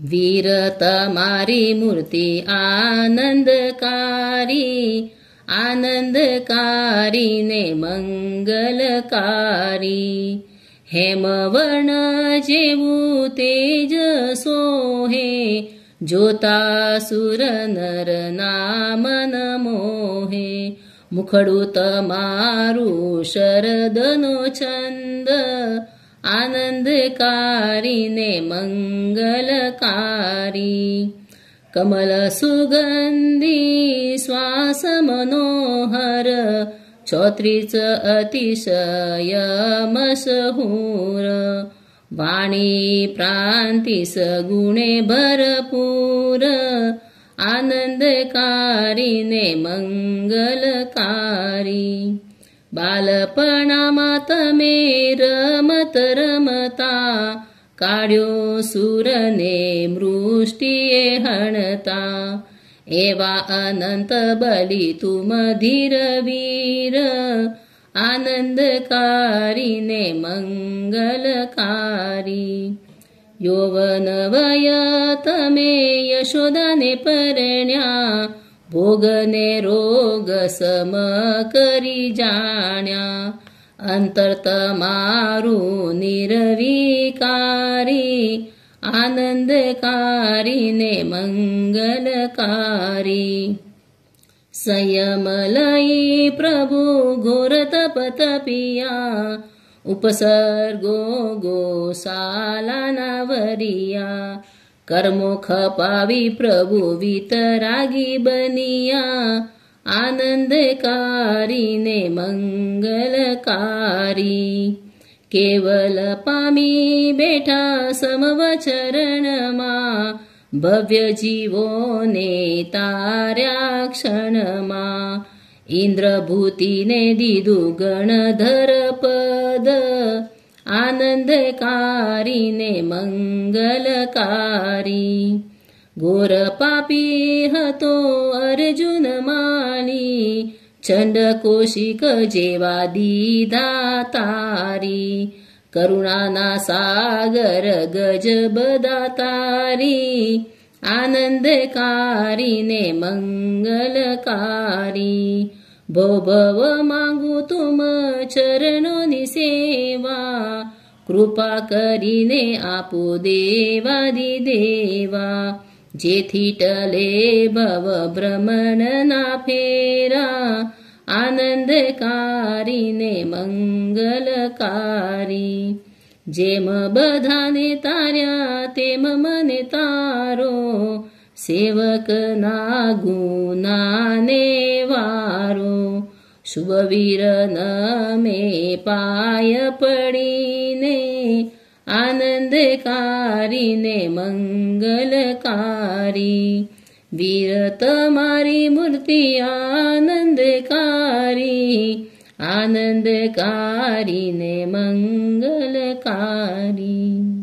वीर तमारी मूर्ति आनंदकारी, आनंदकारी ने मंगलकारी। हेमवर्ण जेवू तेज सोहे, जोता सुर नर नामन मोहे। मुखडू तमारू शरदनो छंद, आनंदकारी ने मंगलकारी। कमल सुगंधी श्वास मनोहर, चौत्रीच अतिशय मशहूर। वाणी प्रांतिस गुणे भरपूर, आनंदकारी ने मंगलकारी। बालपणामा तमे रमत रमता, काढ्यो सूरने मृष्टिये हणता। एवा अनंत बली तुम धीरवीर, आनंदकारी ने मंगलकारी। यौवन वय तमे यशोदाने परण्या, भोगने रोग सम करी जाण्या। अंतर तमारू निर्विकारी, आनंदकारी ने मंगलकारी। संयमलयी प्रभु घोर तप तपिया, उपसर्गो गोसाला नावरिया। कर्मो खपावी प्रभु वितरागी बनिया, आनंदकारी ने मंगलकारी। केवल पामी बेठा समवचरणमा, भव्य जीवो ने तार्या क्षणमा। इंद्रभूतीने दिदु गणधर पद, आनंदकारी ने मंगलकारी। घोर पापी हतो अर्जुन माली, चंड कौशिक जेवा दीधा तारी। करुणाना सागर गजब दातारी, आनंदकारी ने मंगलकारी। भव भव मांगू तुम चरणोनी सेवा, कृपा करीने आपो देवादिदेवा। जेथी टले भव भ्रमण ना फेरा, आनंदकारी ने मंगलकारी। जेम बधाने तार्या तेम मने तारो, सेवक ना गुणाने वारो। शुभवीर नमे पाय पडीने, आनंदकारी ने मंगलकारी। वीर तमारी मूर्ति आनंदकारी, आनंदकारी ने मंगलकारी।